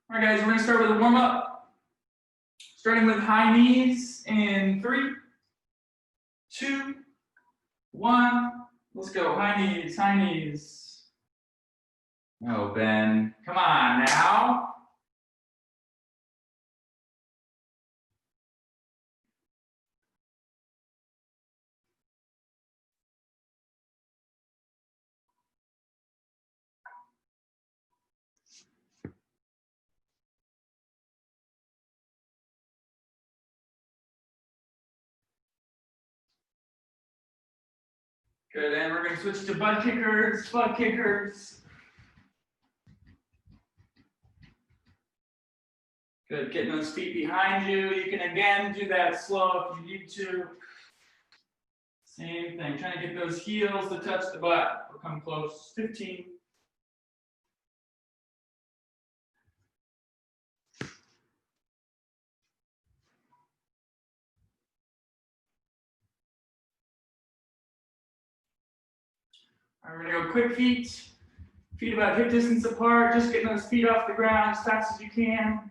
All right, guys, we're going to start with a warm-up. Starting with high knees in 3, 2, 1. Let's go. High knees, high knees. Oh, Ben. Come on now. Good, and we're going to switch to butt kickers, butt kickers. Good, getting those feet behind you. You can again do that slow if you need to. Same thing, trying to get those heels to touch the butt or come close. 15. All right, we're going to go quick feet. Feet about hip distance apart, just getting those feet off the ground as fast as you can.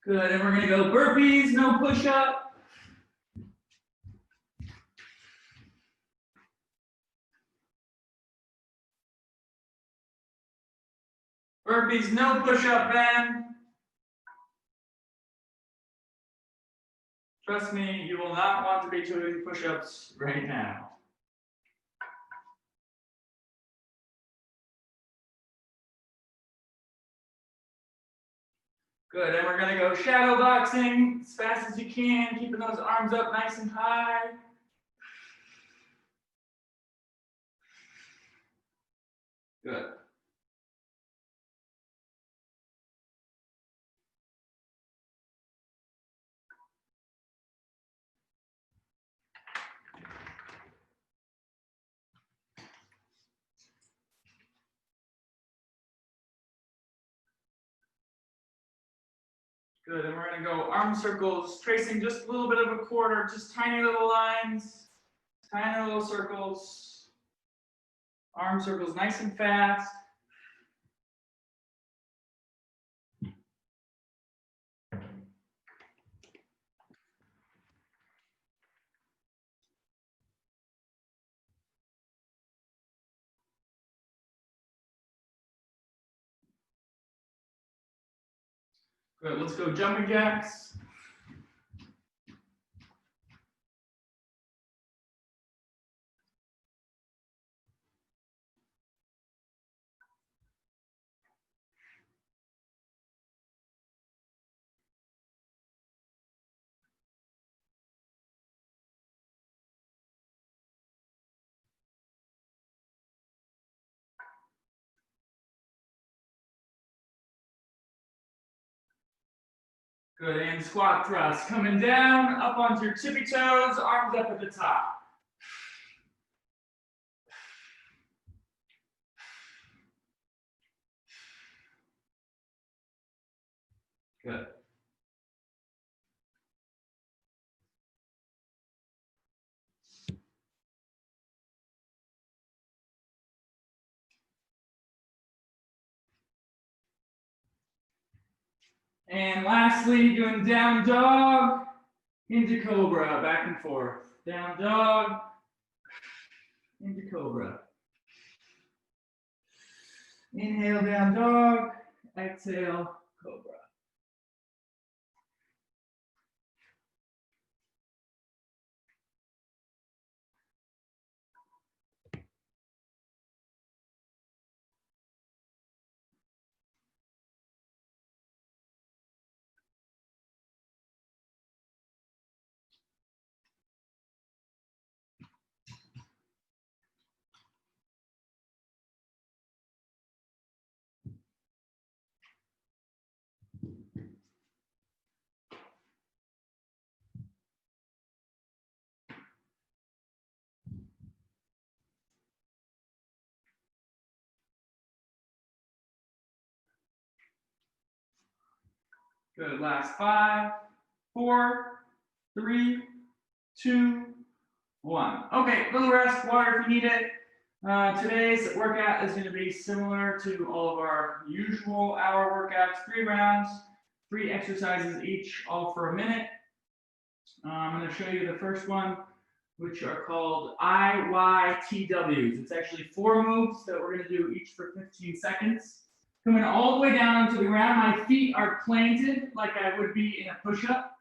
Good, and we're going to go burpees, no push-up. Burpees, no push-up, Ben. Trust me, you will not want to be doing push-ups right now. Good, and we're going to go shadow boxing as fast as you can, keeping those arms up nice and high. Good. Good, and we're going to go arm circles, tracing just a little bit of a quarter, just tiny little lines, tiny little circles. Arm circles nice and fast. Good, let's go jumping jacks. Good, and squat thrust. Coming down, up onto your tippy toes, arms up at the top. Good. And lastly, doing down dog into cobra, back and forth. Down dog into cobra. Inhale, down dog. Exhale, cobra. Good. Last 5, 4, 3, 2, 1. Okay, little rest, water if you need it. Today's workout is going to be similar to all of our usual hour workouts. 3 rounds, 3 exercises each, all for a minute. I'm going to show you the first one, which are called IYTWs. It's actually 4 moves that we're going to do each for 15 seconds. Coming all the way down to the ground, my feet are planted like I would be in a push-up.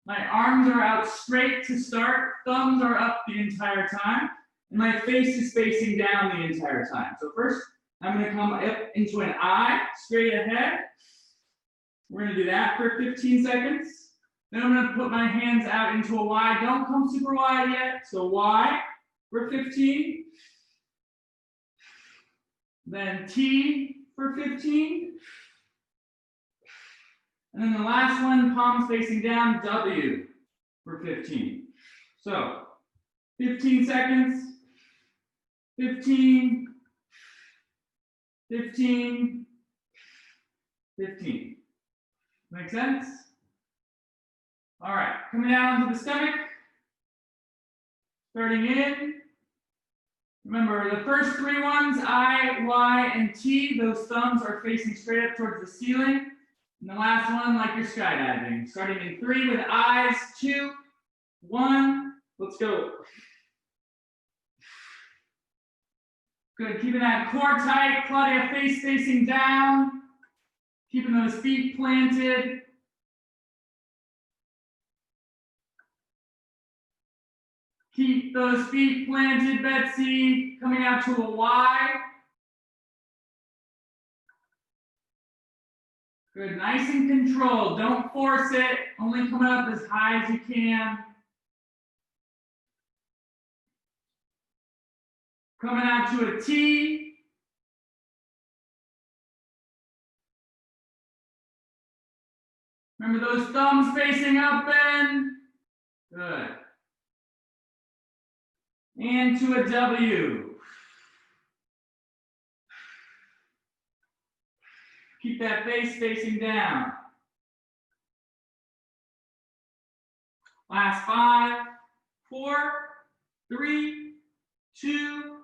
My arms are out straight to start, thumbs are up the entire time, and my face is facing down the entire time. So first, I'm going to come up into an I, straight ahead. We're going to do that for 15 seconds. Then I'm going to put my hands out into a Y. Don't come super wide yet. So Y for 15. Then T for 15. And then the last one, palms facing down, W for 15. So 15 seconds. 15. 15. 15. Make sense? All right, coming down to the stomach, starting in. Remember, the first 3 ones, I, Y, and T, those thumbs are facing straight up towards the ceiling. And the last one, like you're skydiving. Starting in 3 with eyes, 2, 1, let's go. Good, keeping that core tight, Claudia, face facing down. Keeping those feet planted. Keep those feet planted, Betsy. Coming out to a Y. Good, nice and controlled. Don't force it. Only coming up as high as you can. Coming out to a T. Remember those thumbs facing up, Ben. Good. And to a W. Keep that face facing down. Last 5, 4, 3, 2,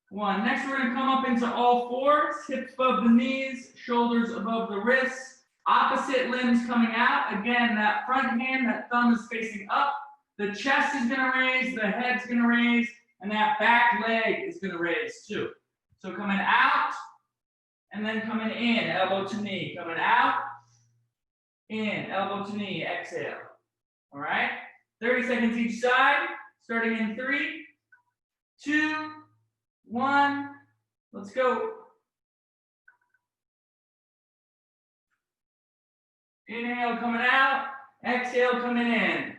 1. Next, we're going to come up into all fours, hips above the knees, shoulders above the wrists, opposite limbs coming out. Again, that front hand, that thumb is facing up. The chest is going to raise, the head's going to raise, and that back leg is going to raise too. So coming out, and then coming in, elbow to knee. Coming out, in, elbow to knee, exhale. All right? 30 seconds each side, starting in 3, 2, 1. Let's go. Inhale, coming out. Exhale, coming in.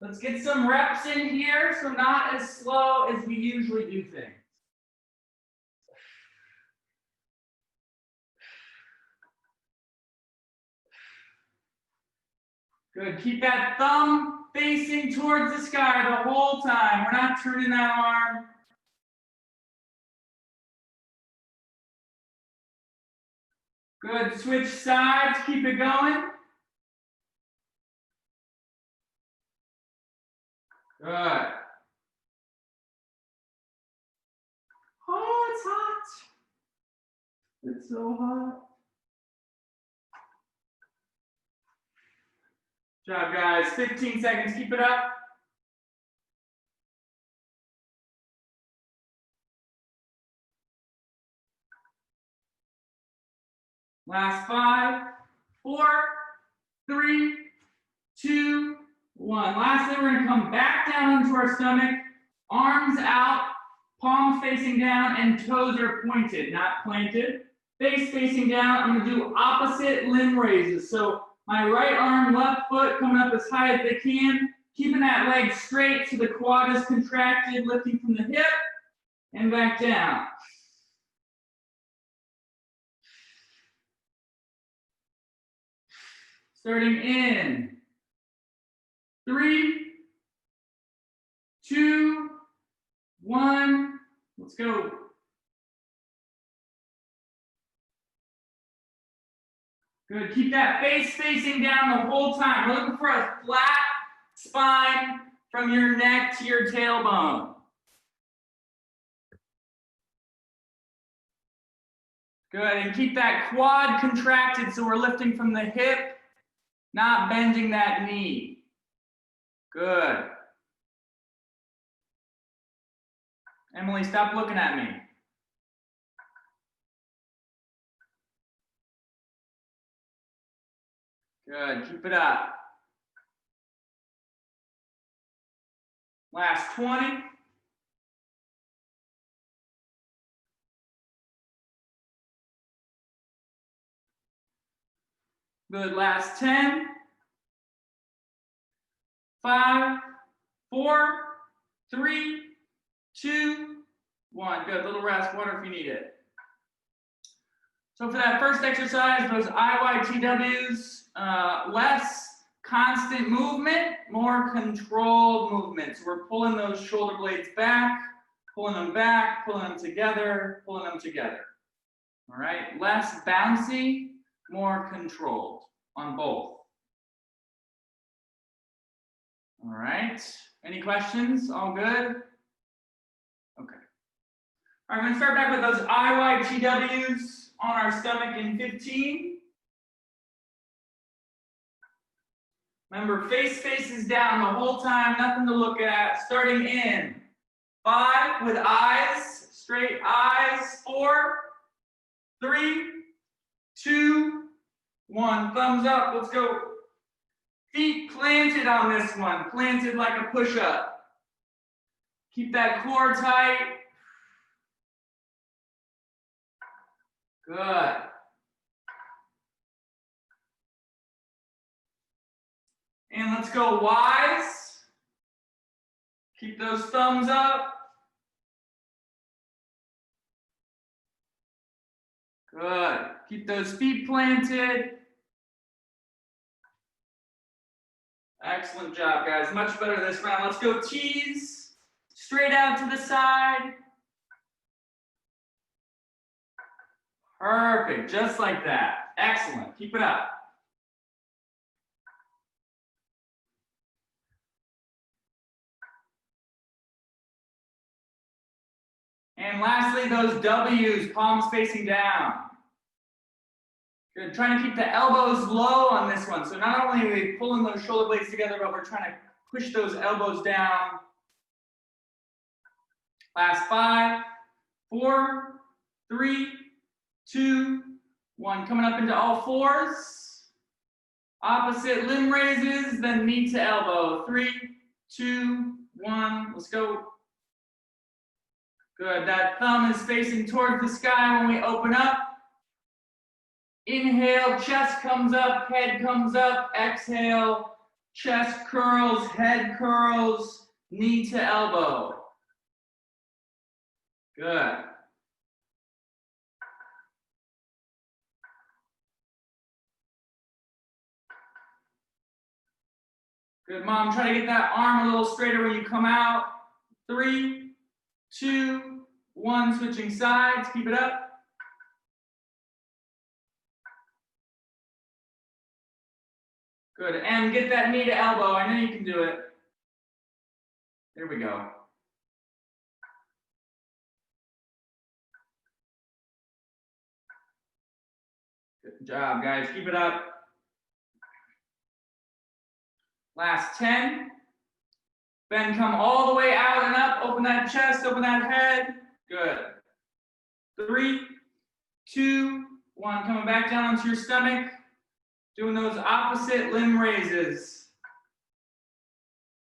Let's get some reps in here, so not as slow as we usually do things. Good. Keep that thumb facing towards the sky the whole time. We're not turning that arm. Good. Switch sides. Keep it going. Good. Oh, it's hot. It's so hot. Good job, guys. 15 seconds. Keep it up. Last 5, 4, 3, 2, 1. Lastly, we're going to come back down into our stomach, arms out, palms facing down, and toes are pointed, not planted. Face facing down. I'm going to do opposite limb raises. So my right arm, left foot coming up as high as they can, keeping that leg straight so the quad is contracted, lifting from the hip, and back down. Starting in 3, 2, 1. Let's go. Good. Keep that face facing down the whole time. We're looking for a flat spine from your neck to your tailbone. Good. And keep that quad contracted so we're lifting from the hip, not bending that knee. Good. Emily, stop looking at me. Good, keep it up. Last 20. Good, last 10. 5, 4, 3, 2, 1. Good, little rest, water if you need it. So for that first exercise, those IYTWs, less constant movement, more controlled movement. So we're pulling those shoulder blades back, pulling them together, pulling them together. All right, less bouncy, more controlled on both. All right, any questions? All good? Okay. All right, I'm gonna start back with those IYTWs on our stomach in 15. Remember, face faces down the whole time, nothing to look at. Starting in 5 with eyes, straight eyes. 4, 3, 2, 1. Thumbs up, let's go. Feet planted on this one, planted like a push-up. Keep that core tight. Good. And let's go wise. Keep those thumbs up. Good. Keep those feet planted. Excellent job, guys. Much better this round. Let's go T's. Straight out to the side. Perfect. Just like that. Excellent. Keep it up. And lastly, those W's, palms facing down. Good. Trying to keep the elbows low on this one. So not only are we pulling those shoulder blades together, but we're trying to push those elbows down. Last 5, 4, 3, 2, 1. Coming up into all fours. Opposite limb raises, then knee to elbow. 3, 2, 1. Let's go. Good. That thumb is facing towards the sky when we open up. Inhale, chest comes up, head comes up. Exhale, chest curls, head curls, knee to elbow. Good. Good, Mom. Try to get that arm a little straighter when you come out. 3, 2, 1. Switching sides. Keep it up. Good. And get that knee to elbow. I know you can do it. There we go. Good job, guys. Keep it up. Last 10. Then come all the way out and up. Open that chest, open that head. Good. 3, 2, 1. Coming back down onto your stomach. Doing those opposite limb raises.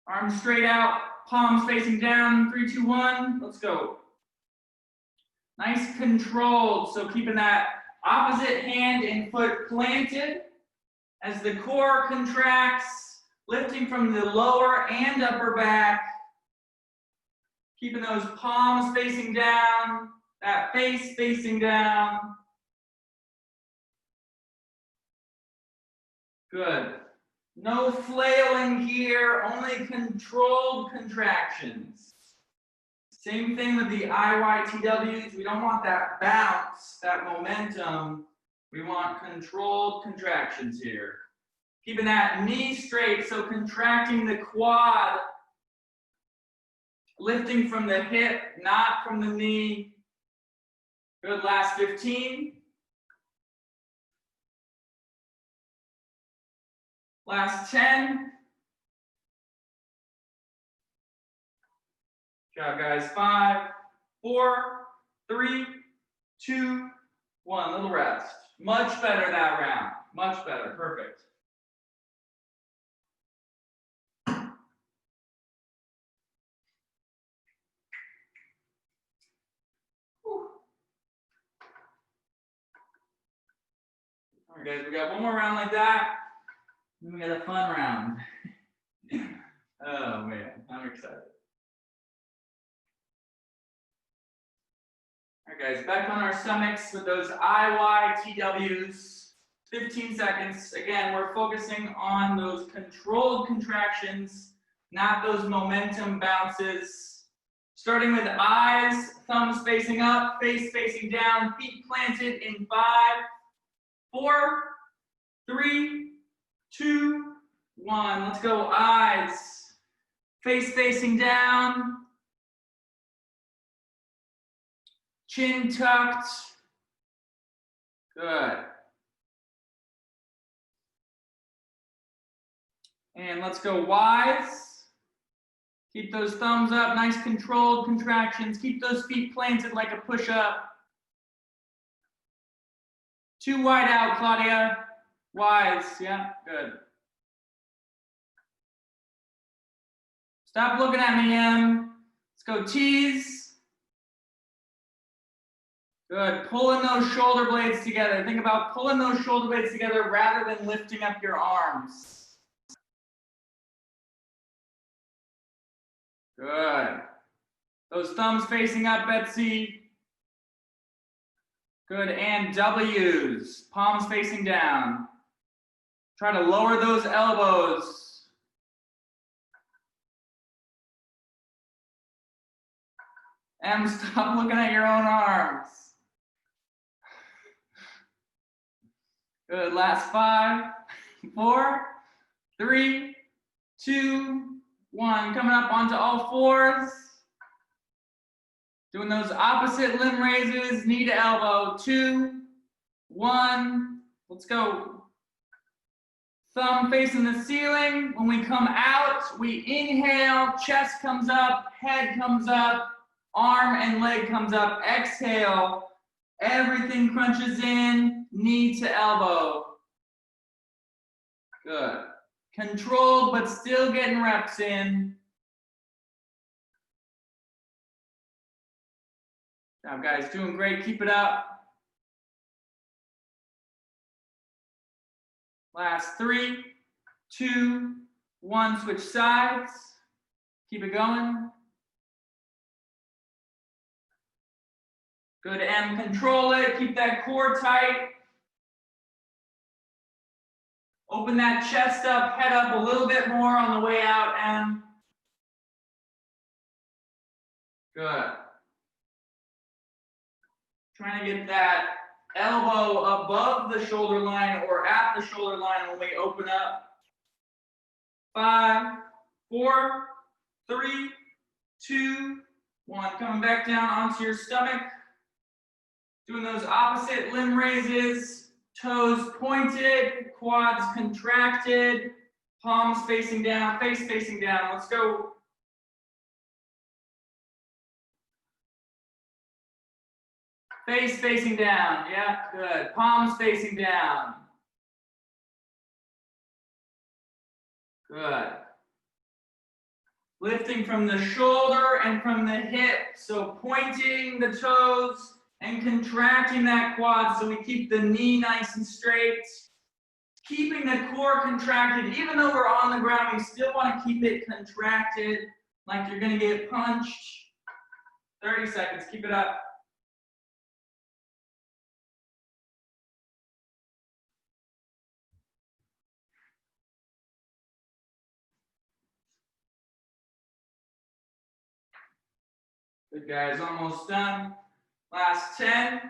Arms straight out, palms facing down. 3, 2, 1. Let's go. Nice controlled. So keeping that opposite hand and foot planted as the core contracts, lifting from the lower and upper back. Keeping those palms facing down, that face facing down. Good. No flailing here, only controlled contractions. Same thing with the IYTWs. We don't want that bounce, that momentum. We want controlled contractions here. Keeping that knee straight, so contracting the quad, lifting from the hip, not from the knee. Good, last 15. Last 10. Good job, guys. 5, 4, 3, 2, 1. Little rest. Much better that round. Much better. Perfect. All right, guys, we got one more round like that. Then we got a fun round. Oh, man, I'm excited. All right, guys, back on our stomachs with those IYTWs. 15 seconds. Again, we're focusing on those controlled contractions, not those momentum bounces. Starting with eyes, thumbs facing up, face facing down, feet planted in 5, 4, 3, 2, 1. Let's go. Eyes, face facing down, chin tucked. Good. And let's go wise. Keep those thumbs up, nice controlled contractions. Keep those feet planted like a push-up. Too wide out, Claudia. Wise, yeah, good. Stop looking at me, Em. Let's go tease. Good, pulling those shoulder blades together. Think about pulling those shoulder blades together rather than lifting up your arms. Good. Those thumbs facing up, Betsy. Good, and W's, palms facing down. Try to lower those elbows. And stop looking at your own arms. Good, last 5, 4, 3, 2, 1. Coming up onto all fours. Doing those opposite limb raises, knee to elbow. 2, 1. Let's go. Thumb facing the ceiling. When we come out, we inhale, chest comes up, head comes up, arm and leg comes up. Exhale, everything crunches in, knee to elbow. Good. Controlled, but still getting reps in. Good job, guys, doing great. Keep it up. Last 3, 2, 1. Switch sides. Keep it going. Good, M. Control it. Keep that core tight. Open that chest up, head up a little bit more on the way out, M. Good. Trying to get that elbow above the shoulder line or at the shoulder line when we open up. 5, 4, 3, 2, 1. Coming back down onto your stomach. Doing those opposite limb raises. Toes pointed, quads contracted, palms facing down, face facing down. Let's go. Face facing down, yeah, good. Palms facing down. Good. Lifting from the shoulder and from the hip. So pointing the toes and contracting that quad so we keep the knee nice and straight. Keeping the core contracted. Even though we're on the ground, we still want to keep it contracted like you're going to get punched. 30 seconds, keep it up. Good, guys, almost done. Last 10.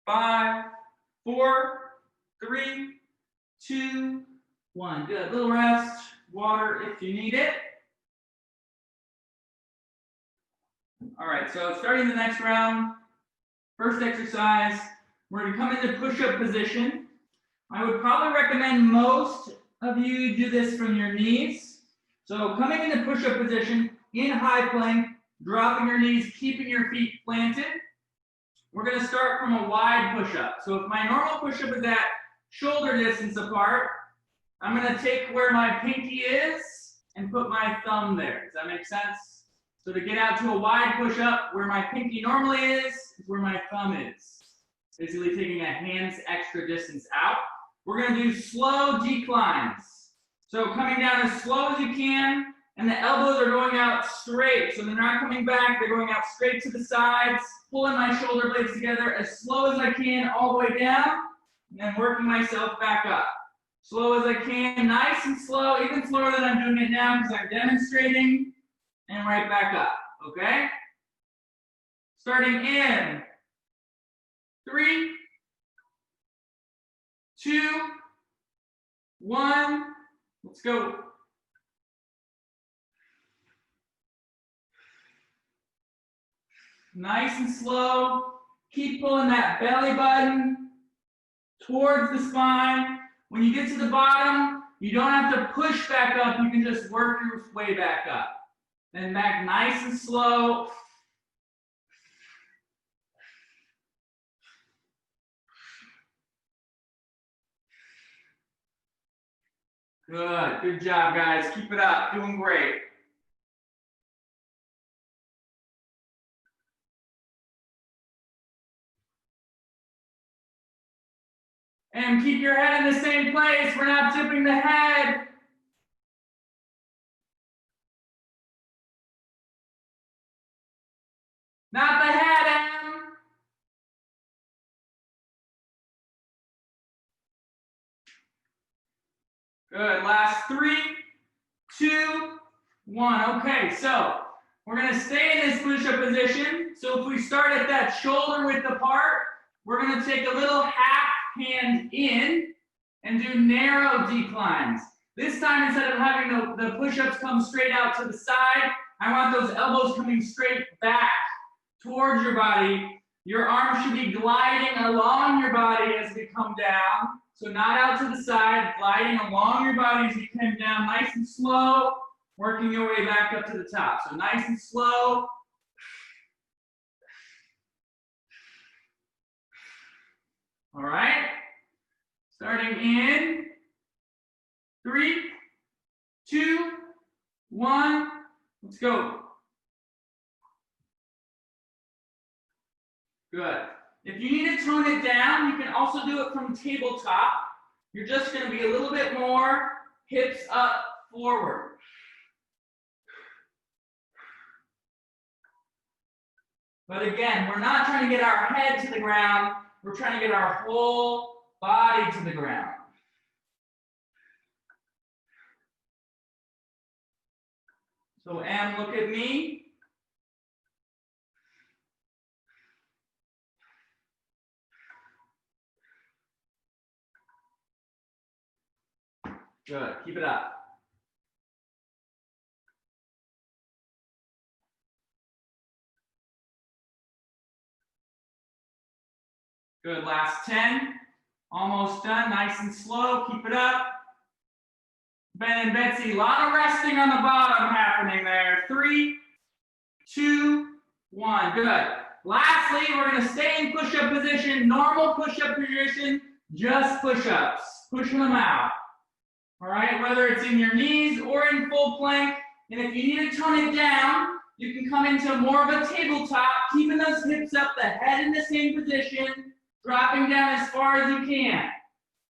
5, 4, 3, 2, 1. Good. Little rest. Water if you need it. All right, so starting the next round, first exercise, we're going to come into push-up position. I would probably recommend most of you do this from your knees. So coming into push-up position, in high plank, dropping your knees, keeping your feet planted. We're going to start from a wide push-up. So if my normal push-up is at shoulder distance apart, I'm going to take where my pinky is and put my thumb there. Does that make sense? So to get out to a wide push-up, where my pinky normally is where my thumb is. Basically taking a hand's extra distance out. We're going to do slow declines. So coming down as slow as you can, and the elbows are going out straight. So they're not coming back, they're going out straight to the sides, pulling my shoulder blades together as slow as I can all the way down, and then working myself back up. Slow as I can, nice and slow, even slower than I'm doing it now because I'm demonstrating, and right back up, okay? Starting in 3, 2, 1, let's go. Nice and slow. Keep pulling that belly button towards the spine. When you get to the bottom, you don't have to push back up. You can just work your way back up. Then back nice and slow. Good. Good job, guys. Keep it up. Doing great. And keep your head in the same place. We're not tipping the head. Not the head, Em. Good. Last 3, 2, 1. Okay, so we're going to stay in this push-up position. So if we start at that shoulder width apart, we're going to take a little half hand in and do narrow declines. This time, instead of having the push-ups come straight out to the side, I want those elbows coming straight back towards your body. Your arms should be gliding along your body as we come down. So not out to the side, gliding along your body as you come down, nice and slow, working your way back up to the top. So nice and slow. All right. Starting in 3, 2, 1. Let's go. Good. If you need to tone it down, you can also do it from tabletop. You're just going to be a little bit more hips up, forward. But again, we're not trying to get our head to the ground. We're trying to get our whole body to the ground. So Em, look at me. Good, keep it up. Good, last 10. Almost done, nice and slow, keep it up. Ben and Betsy, a lot of resting on the bottom happening there. 3, 2, 1, good. Lastly, we're gonna stay in push-up position, normal push-up position, just push-ups, pushing them out. All right, whether it's in your knees or in full plank. And if you need to tone it down, you can come into more of a tabletop, keeping those hips up, the head in the same position, dropping down as far as you can.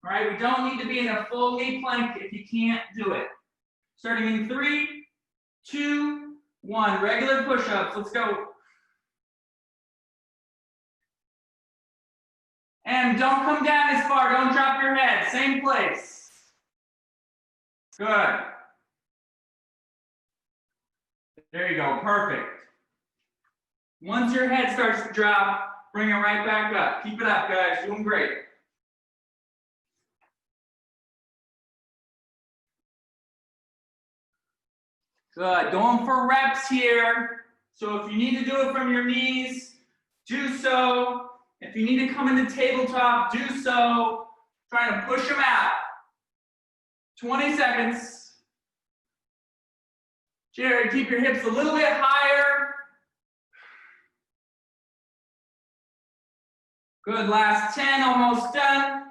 All right, we don't need to be in a full knee plank if you can't do it. Starting in 3, 2, 1. Regular push-ups. Let's go. And don't come down as far. Don't drop your head. Same place. Good. There you go. Perfect. Once your head starts to drop, Bring it right back up. Keep it up, guys. Doing great. Good. Going for reps here. So if you need to do it from your knees, do so. If you need to come into tabletop, do so. Trying to push them out. 20 seconds. Jared, keep your hips a little bit higher. Good, last 10, almost done.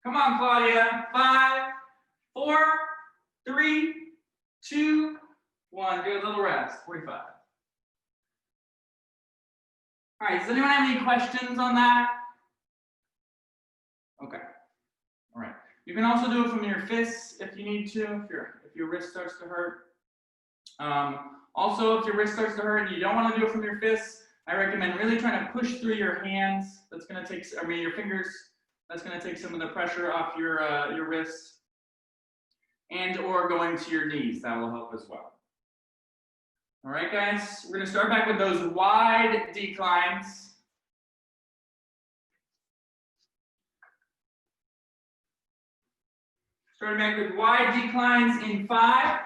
Come on, Claudia. 5, 4, 3, 2, 1. Good, little rest, 45. All right, does anyone have any questions on that? Okay, all right. You can also do it from your fists if you need to, if your wrist starts to hurt. Also, if your wrist starts to hurt and you don't want to do it from your fists, I recommend really trying to push through your hands. That's going to take, your fingers. That's going to take some of the pressure off your wrists. And or going to your knees. That will help as well. All right, guys. We're going to start back with those wide declines. Starting back with wide declines in 5.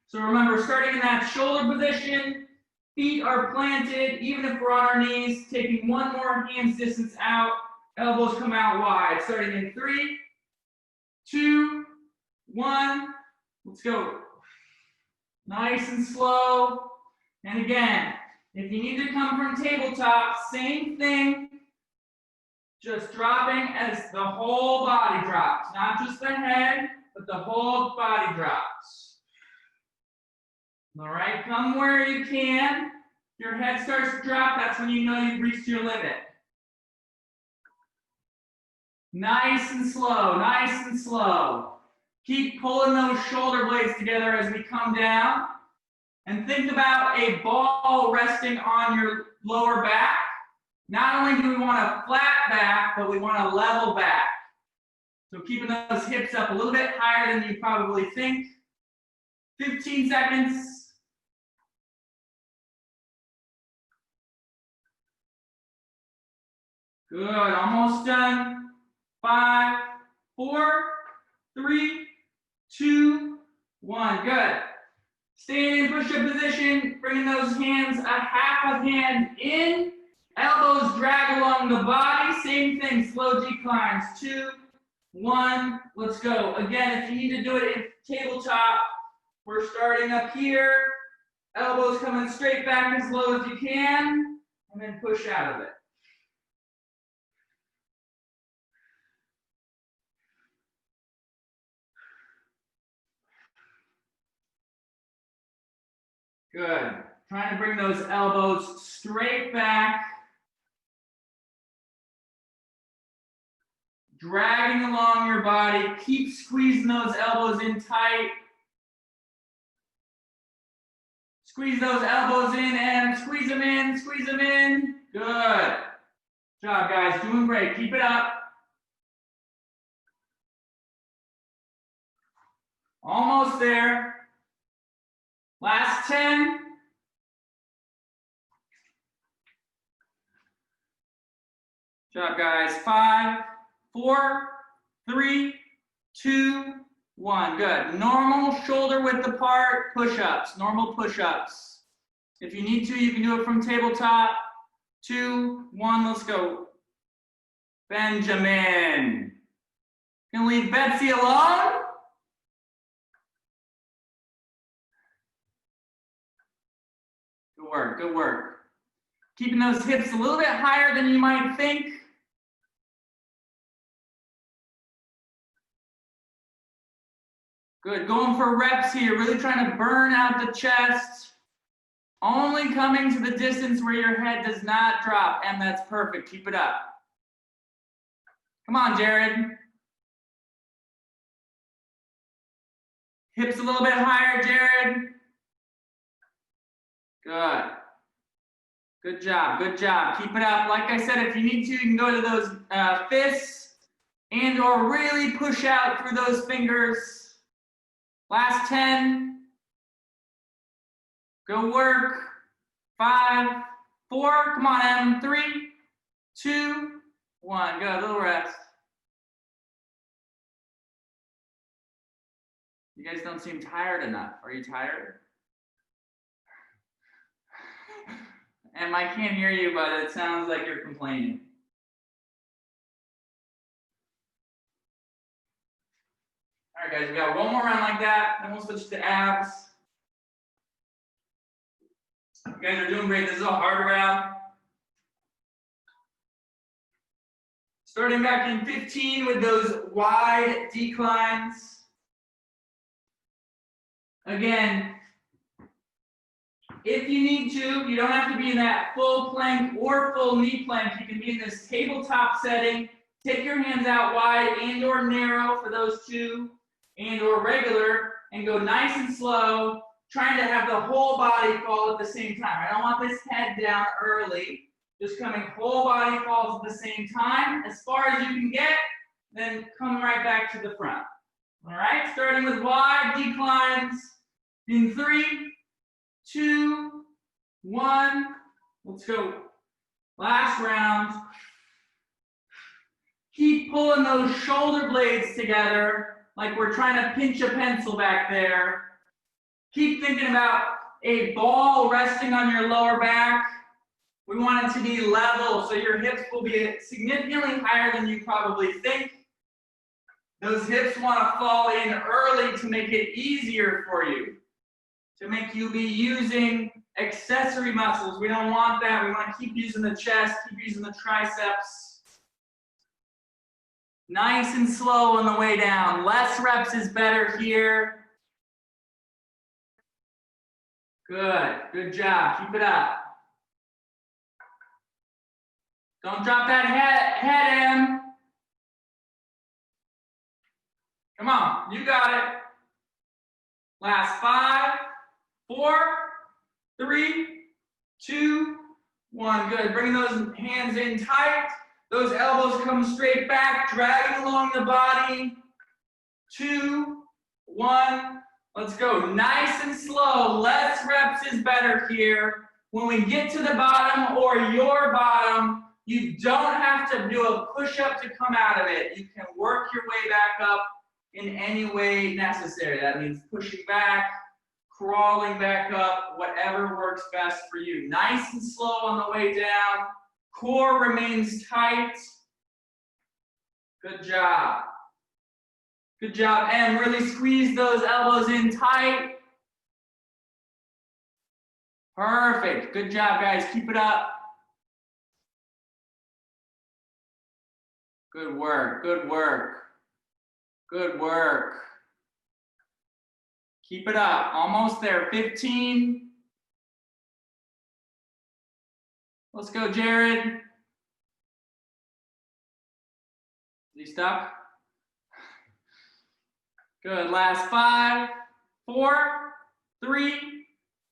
So remember, starting in that shoulder position, feet are planted, even if we're on our knees, taking one more hands distance out, elbows come out wide. Starting in 3, 2, 1, let's go. Nice and slow. And again, if you need to come from tabletop, same thing, just dropping as the whole body drops, not just the head, but the whole body drops. All right, come where you can. If your head starts to drop, that's when you know you've reached your limit. Nice and slow, nice and slow. Keep pulling those shoulder blades together as we come down. And think about a ball resting on your lower back. Not only do we want a flat back, but we want a level back. So keeping those hips up a little bit higher than you probably think. 15 seconds. Good, almost done. 5, 4, 3, 2, 1. Good. Staying in push-up position, bringing those hands a half a hand in. Elbows drag along the body. Same thing, slow declines. 2, 1, let's go. Again, if you need to do it in tabletop, we're starting up here. Elbows coming straight back as low as you can, and then push out of it. Good. Trying to bring those elbows straight back. Dragging along your body. Keep squeezing those elbows in tight. Squeeze those elbows in and squeeze them in, squeeze them in. Good. Good job, guys. Doing great. Keep it up. Almost there. Last 10. Good job, guys. 5, 4, 3, 2, 1. Good. Normal shoulder width apart push-ups. Normal push-ups. If you need to, you can do it from tabletop. 2, 1. Let's go. Benjamin. Gonna leave Betsy alone? Good work, good work. Keeping those hips a little bit higher than you might think. Good, going for reps here, really trying to burn out the chest. Only coming to the distance where your head does not drop, and that's perfect, keep it up. Come on, Jared. Hips a little bit higher, Jared. Good. Good job, good job. Keep it up. Like I said, if you need to, you can go to those fists and or really push out through those fingers. Last 10. Go work. 5, 4. Come on, Em. 3, 2, 1. Good. A little rest. You guys don't seem tired enough. Are you tired? Em, I can't hear you, but it sounds like you're complaining. All right, guys, we got one more round like that, then we'll switch to abs. You guys are doing great. This is a hard round. Starting back in 15 with those wide declines. Again, if you need to, you don't have to be in that full plank or full knee plank. You can be in this tabletop setting. Take your hands out wide and or narrow for those two, and or regular, and go nice and slow, trying to have the whole body fall at the same time. I don't want this head down early. Just coming whole body falls at the same time, as far as you can get, then come right back to the front. All right, starting with wide declines in 3, 2, 1. Let's go. Last round. Keep pulling those shoulder blades together like we're trying to pinch a pencil back there. Keep thinking about a ball resting on your lower back. We want it to be level, so your hips will be significantly higher than you probably think. Those hips want to fall in early to make it easier for you, to make you be using accessory muscles. We don't want that. We want to keep using the chest, keep using the triceps. Nice and slow on the way down. Less reps is better here. Good. Good job. Keep it up. Don't drop that head in. Come on. You got it. Last 5, 4, 3, 2, 1. Good. Bring those hands in tight. Those elbows come straight back, dragging along the body. 2, 1. Let's go. Nice and slow. Less reps is better here. When we get to the bottom or your bottom, you don't have to do a push-up to come out of it. You can work your way back up in any way necessary. That means pushing back, crawling back up, whatever works best for you. Nice and slow on the way down. Core remains tight. Good job. Good job. And really squeeze those elbows in tight. Perfect. Good job, guys. Keep it up. Good work. Good work. Good work. Keep it up. Almost there. 15. Let's go, Jared. Is he stuck? Good. Last 5, 4, 3,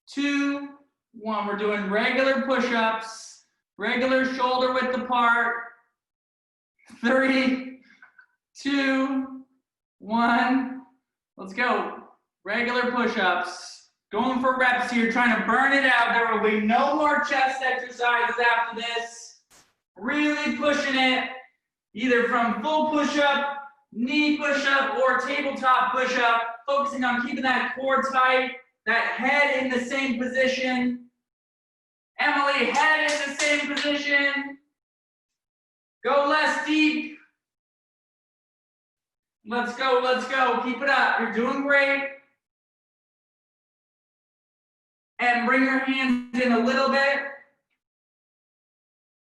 2, 1. We're doing regular push-ups, regular shoulder width apart. 3, 2, 1. Let's go. Regular push-ups. Going for reps here, trying to burn it out. There will be no more chest exercises after this. Really pushing it, either from full push-up, knee push-up, or tabletop push-up. Focusing on keeping that core tight, that head in the same position. Emily, head in the same position. Go less deep. Let's go, let's go. Keep it up. You're doing great. And bring your hands in a little bit.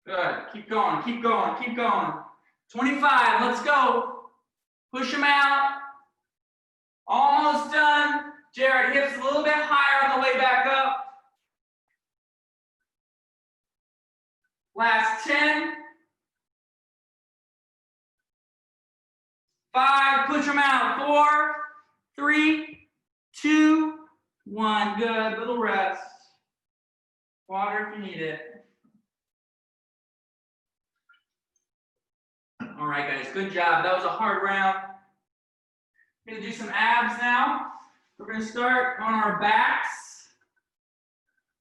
Good. Keep going, keep going, keep going. 25. Let's go. Push them out. Almost done. Jared, hips a little bit higher on the way back up. Last 10. 5, push them out. 4, 3, 2, 1. Good. Little rest. Water if you need it. All right, guys. Good job. That was a hard round. We're going to do some abs now. We're going to start on our backs.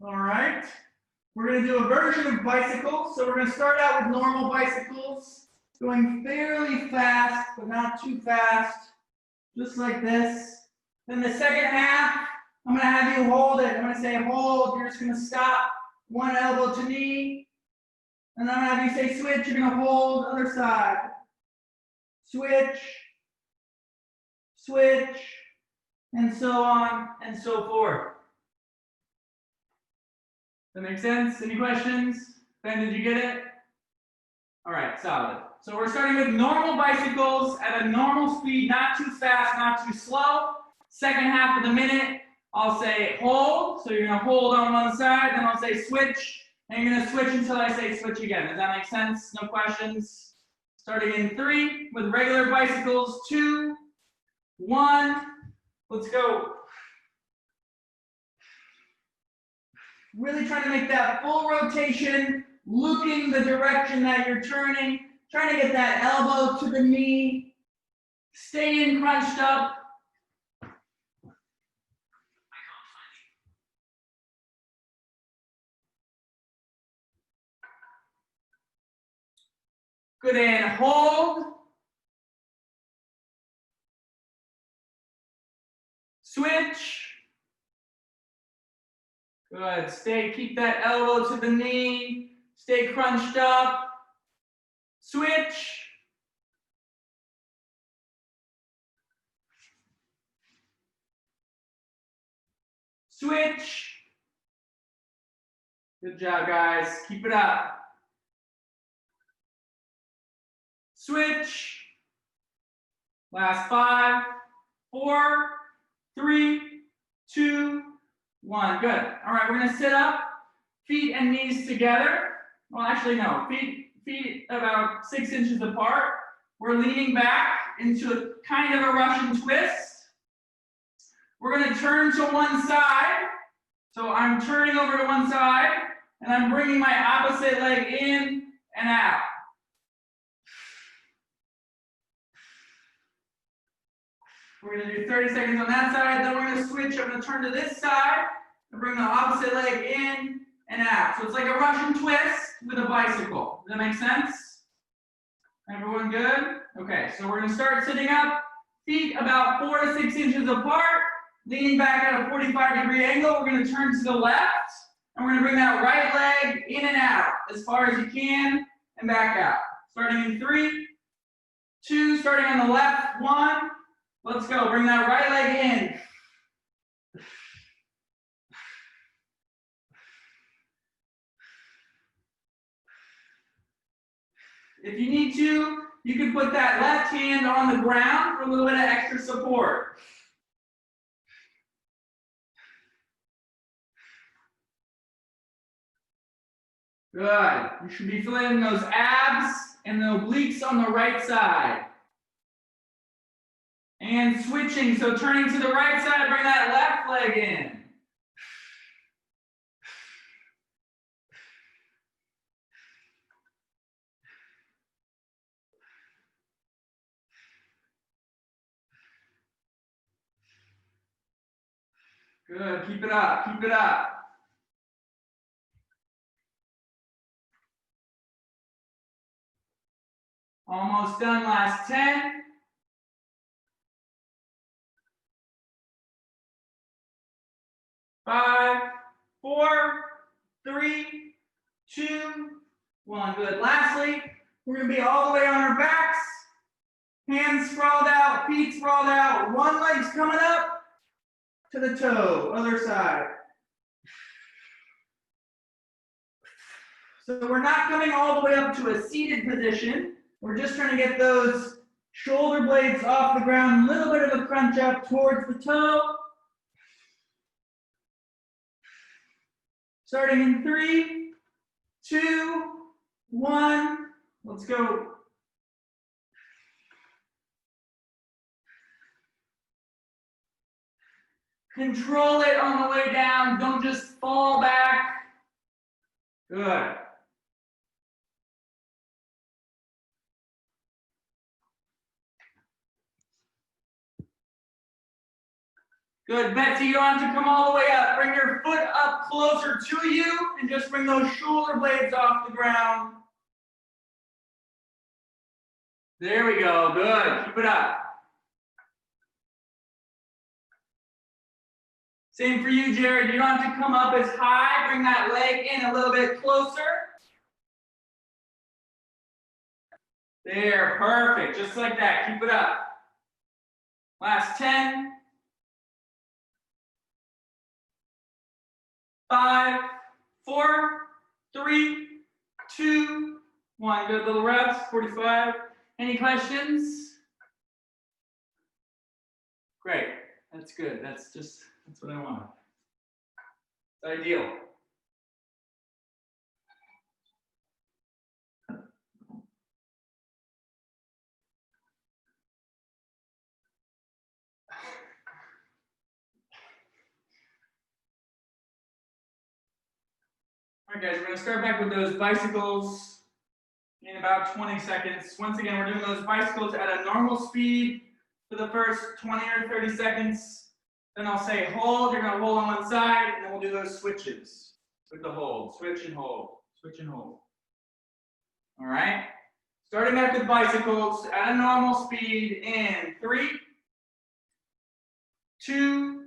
All right. We're going to do a version of bicycles. So we're going to start out with normal bicycles, going fairly fast, but not too fast, just like this. Then the second half, I'm going to have you hold it. I'm going to say hold. You're just going to stop, one elbow to knee. And then I'm going to have you say switch. You're going to hold, other side. Switch, switch, and so on and so forth. That make sense? Any questions? Ben, did you get it? All right, solid. So we're starting with normal bicycles at a normal speed, not too fast, not too slow. Second half of the minute, I'll say hold. So you're going to hold on one side, then I'll say switch, and you're going to switch until I say switch again. Does that make sense? No questions? Starting in 3 with regular bicycles, 2, 1, let's go. Really trying to make that full rotation, looking the direction that you're turning, trying to get that elbow to the knee, staying crunched up. Good, and hold. Switch. Good, stay, keep that elbow to the knee, stay crunched up. Switch. Switch. Good job, guys. Keep it up. Switch. Last 5, 4, 3, 2, 1. Good. All right, we're going to sit up, feet and knees together. Well, actually, no. Feet about 6 inches apart. We're leaning back into a kind of a Russian twist. We're going to turn to one side. So I'm turning over to one side, and I'm bringing my opposite leg in and out. We're going to do 30 seconds on that side, then we're going to switch. I'm going to turn to this side and bring the opposite leg in and out. So it's like a Russian twist with a bicycle. Does that make sense? Everyone good? Okay, so we're going to start sitting up, feet about 4 to 6 inches apart, leaning back at a 45-degree angle. We're going to turn to the left, and we're going to bring that right leg in and out as far as you can and back out. Starting in 3, 2, starting on the left, 1. Let's go. Bring that right leg in. If you need to, you can put that left hand on the ground for a little bit of extra support. Good. You should be feeling those abs and the obliques on the right side. And switching, so turning to the right side, bring that left leg in. Good, keep it up, keep it up. Almost done, last 10. 5, 4, 3, 2, 1. Good. Lastly, we're going to be all the way on our backs. Hands sprawled out, feet sprawled out. One leg's coming up to the toe, other side. So we're not coming all the way up to a seated position. We're just trying to get those shoulder blades off the ground, a little bit of a crunch up towards the toe. Starting in 3, 2, 1. Let's go. Control it on the way down. Don't just fall back. Good. Good, Betsy, you don't have to come all the way up. Bring your foot up closer to you and just bring those shoulder blades off the ground. There we go, good, keep it up. Same for you, Jared. You don't have to come up as high. Bring that leg in a little bit closer. There, perfect, just like that, keep it up. Last 10. 5, 4, 3, 2, 1. Good little reps, 45. Any questions? Great, that's good. That's what I want. It's ideal. All right, guys, we're going to start back with those bicycles in about 20 seconds. Once again, we're doing those bicycles at a normal speed for the first 20 or 30 seconds. Then I'll say hold, you're going to hold on one side, and then we'll do those switches with the hold. Switch and hold, switch and hold. All right? Starting back with bicycles at a normal speed in 3, 2,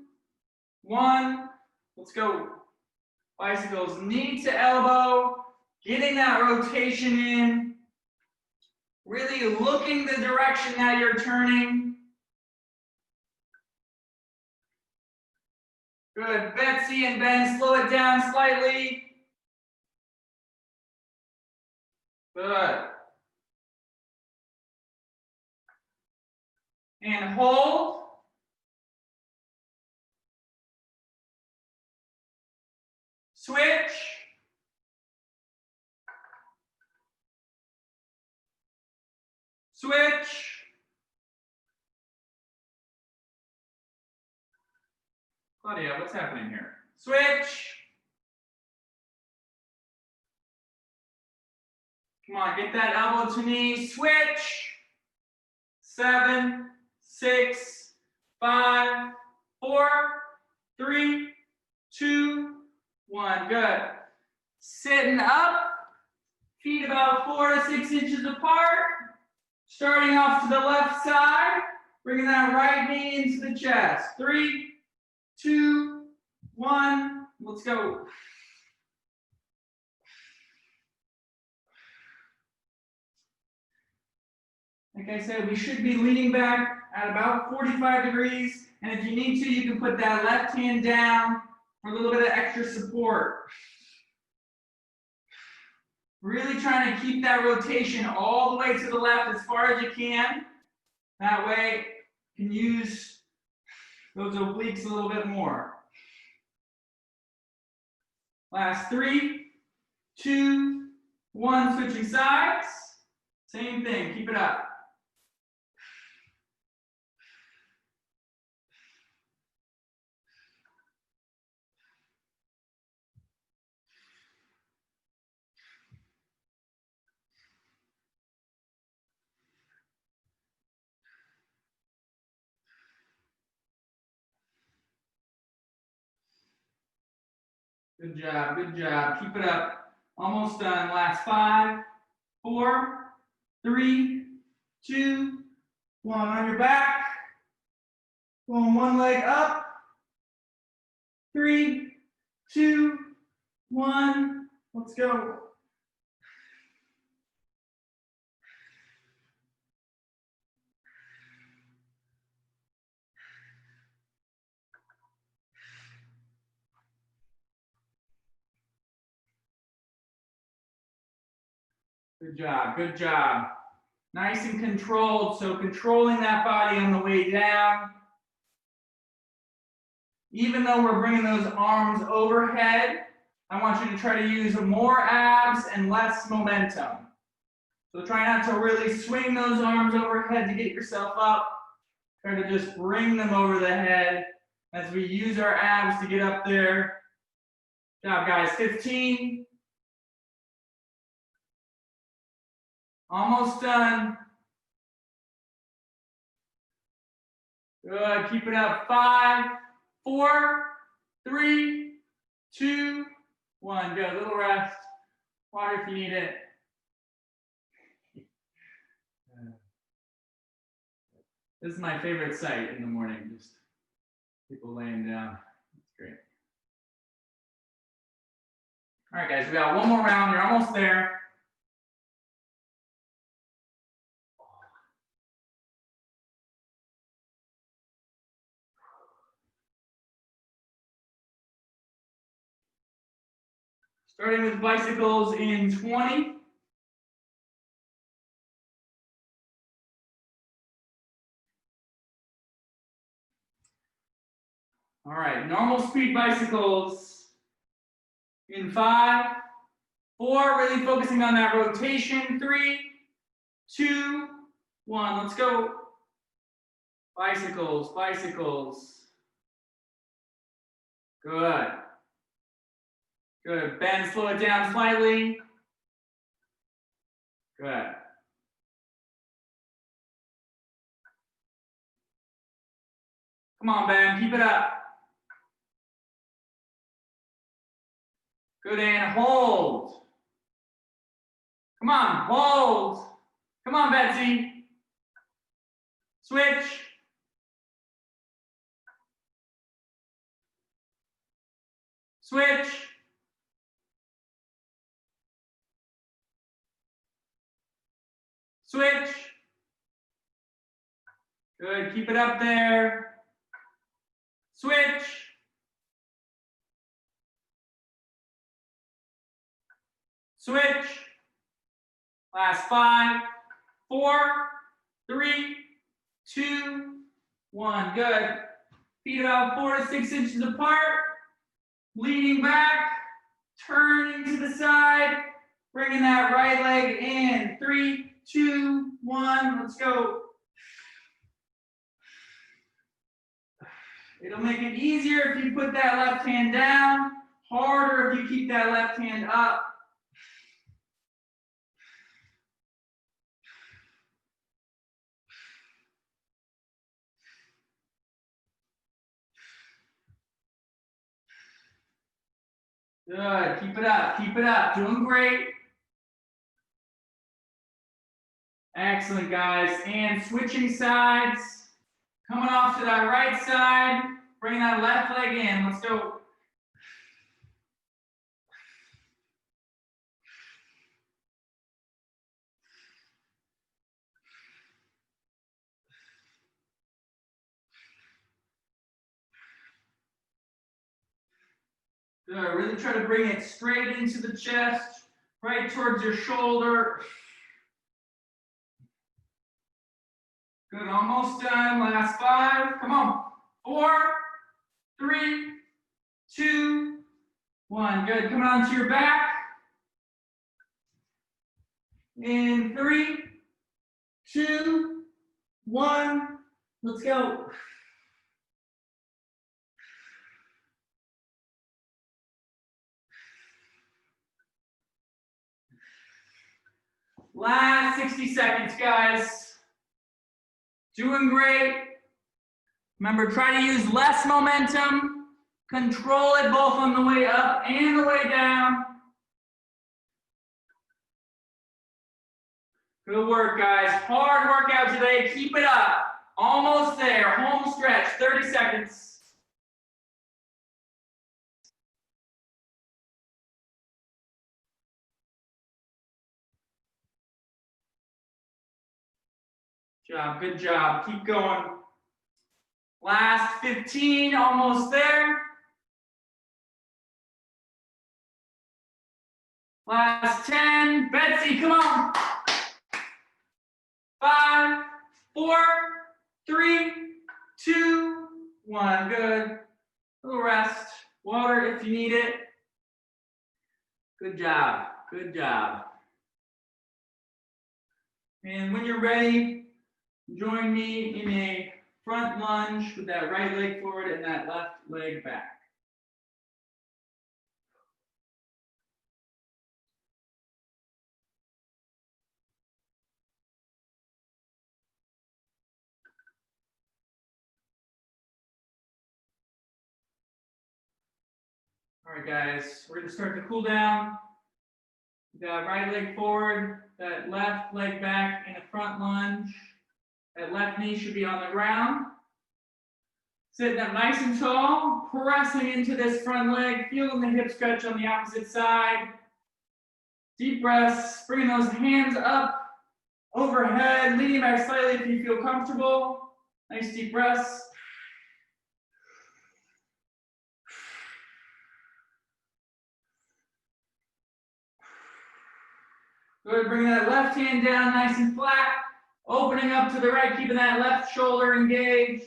1. Let's go. Bicycles knee to elbow, getting that rotation in, really looking the direction that you're turning. Good, Betsy and Ben, slow it down slightly. Good. And hold. Switch. Switch. Claudia, what's happening here? Switch. Come on, get that elbow to knee. Switch. 7, 6, 5, 4, 3, 2, 1. Good. Sitting up. Feet about 4 to 6 inches apart. Starting off to the left side. Bringing that right knee into the chest. 3, 2, 1. Let's go. Like I said, we should be leaning back at about 45 degrees. And if you need to, you can put that left hand down for a little bit of extra support. Really trying to keep that rotation all the way to the left as far as you can. That way, you can use those obliques a little bit more. Last 3, 2, 1, switching sides. Same thing, keep it up. Good job, good job. Keep it up. Almost done. Last 5, 4, 3, 2, 1. On your back. Going one leg up. 3, 2, 1. Let's go. Good job, good job. Nice and controlled, so controlling that body on the way down. Even though we're bringing those arms overhead, I want you to try to use more abs and less momentum. So try not to really swing those arms overhead to get yourself up. Try to just bring them over the head as we use our abs to get up there. Good job, guys. 15. Almost done. Good, keep it up. 5, 4, 3, 2, 1. Good. Little rest. Water if you need it. This is my favorite sight in the morning. Just people laying down. It's great. All right, guys. We got one more round. You're almost there. Starting with bicycles in 20. All right, normal speed bicycles in 5, 4, really focusing on that rotation. 3, 2, 1. Let's go. Bicycles, bicycles. Good. Good. Ben, slow it down slightly. Good. Come on, Ben, keep it up. Good, and hold. Come on, hold. Come on, Betsy. Switch. Switch. Switch. Good, keep it up there. Switch. Switch. Last 5, 4, 3, 2, 1. Good. Feet about 4 to 6 inches apart. Leaning back. Turning to the side. Bringing that right leg in. 3, 2, 1. Let's go. It'll make it easier if you put that left hand down. Harder if you keep that left hand up. Good, keep it up, doing great. Excellent, guys, and switching sides. Coming off to that right side, bring that left leg in, let's go. Good, really try to bring it straight into the chest, right towards your shoulder. Good, almost done, last 5, come on. 4, 3, 2, 1, good, coming onto your back. In 3, 2, 1, let's go. Last 60 seconds, guys. Doing great. Remember, try to use less momentum. Control it both on the way up and the way down. Good work, guys. Hard workout today. Keep it up. Almost there. Home stretch. 30 seconds. Good job. Keep going. Last 15, almost there. Last 10. Betsy, come on. 5, 4, 3, 2, 1. Good. A little rest. Water if you need it. Good job. Good job. And when you're ready, join me in a front lunge with that right leg forward and that left leg back. All right, guys, we're gonna start the cool down. That right leg forward, that left leg back in a front lunge. That left knee should be on the ground. Sitting up nice and tall, pressing into this front leg, feeling the hip stretch on the opposite side. Deep breaths, bringing those hands up, overhead, leaning back slightly if you feel comfortable. Nice deep breaths. Good, bringing that left hand down nice and flat. Opening up to the right, keeping that left shoulder engaged.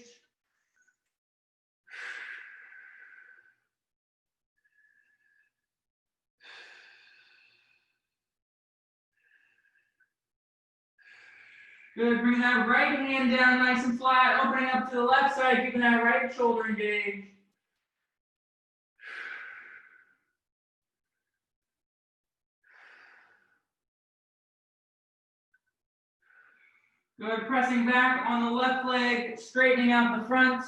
Good, bring that right hand down nice and flat, opening up to the left side, keeping that right shoulder engaged. Good, pressing back on the left leg, straightening out the front,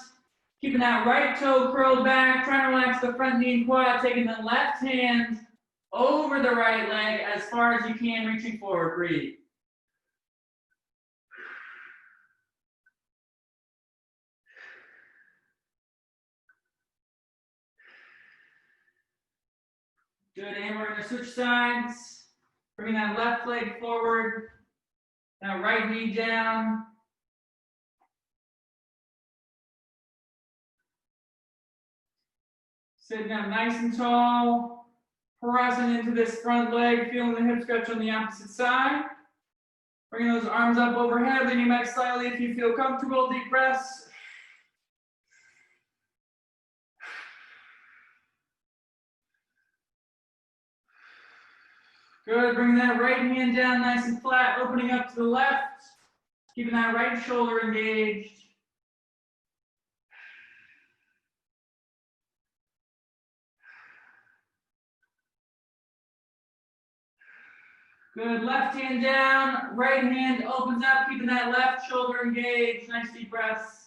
keeping that right toe curled back, trying to relax the front knee and quad, taking the left hand over the right leg as far as you can, reaching forward, breathe. Good, and we're gonna switch sides. Bring that left leg forward, that right knee down. Sitting up nice and tall, pressing into this front leg, feeling the hip stretch on the opposite side. Bringing those arms up overhead, leaning back slightly if you feel comfortable, deep breaths. Good, bring that right hand down nice and flat, opening up to the left, keeping that right shoulder engaged. Good, left hand down, right hand opens up, keeping that left shoulder engaged. Nice deep breaths.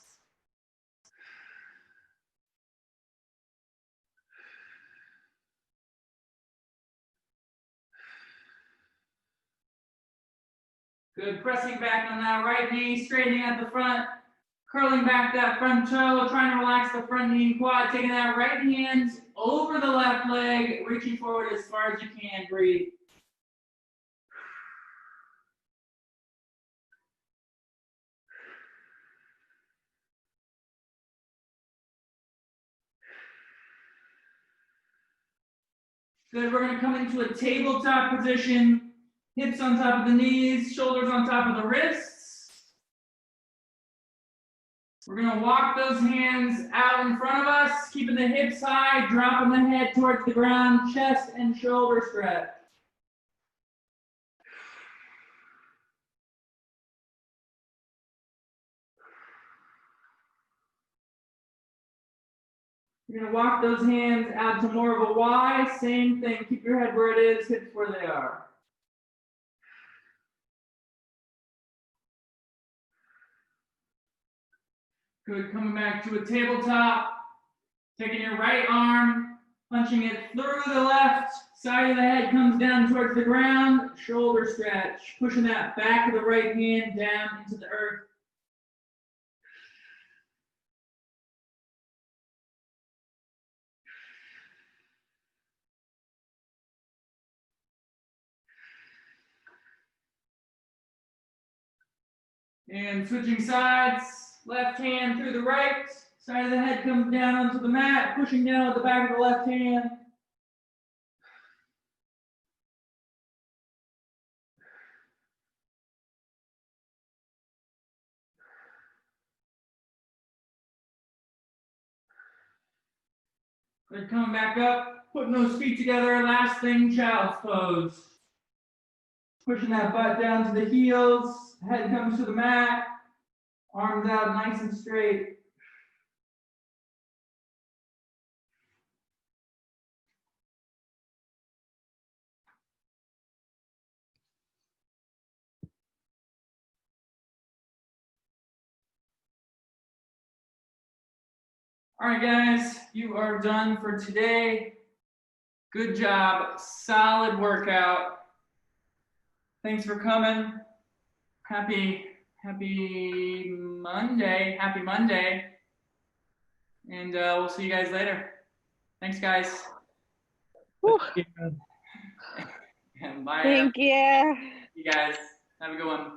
Good, pressing back on that right knee, straightening at the front, curling back that front toe, trying to relax the front knee and quad, taking that right hand over the left leg, reaching forward as far as you can, breathe. Good, we're gonna come into a tabletop position, hips on top of the knees, shoulders on top of the wrists. We're gonna walk those hands out in front of us, keeping the hips high, dropping the head towards the ground, chest and shoulder stretch. You're gonna walk those hands out to more of a Y, same thing, keep your head where it is, hips where they are. Good, coming back to a tabletop, taking your right arm, punching it through the left, side of the head comes down towards the ground, shoulder stretch, pushing that back of the right hand down into the earth. And switching sides, left hand through the right, side of the head comes down onto the mat, pushing down with the back of the left hand. Good, coming back up, putting those feet together, last thing, child's pose. Pushing that butt down to the heels, head comes to the mat, arms out nice and straight. All right, guys, you are done for today. Good job. Solid workout. Thanks for coming. Happy Monday. Happy Monday. And we'll see you guys later. Thanks, guys. Thank you. And bye. Thank you. You guys. Have a good one.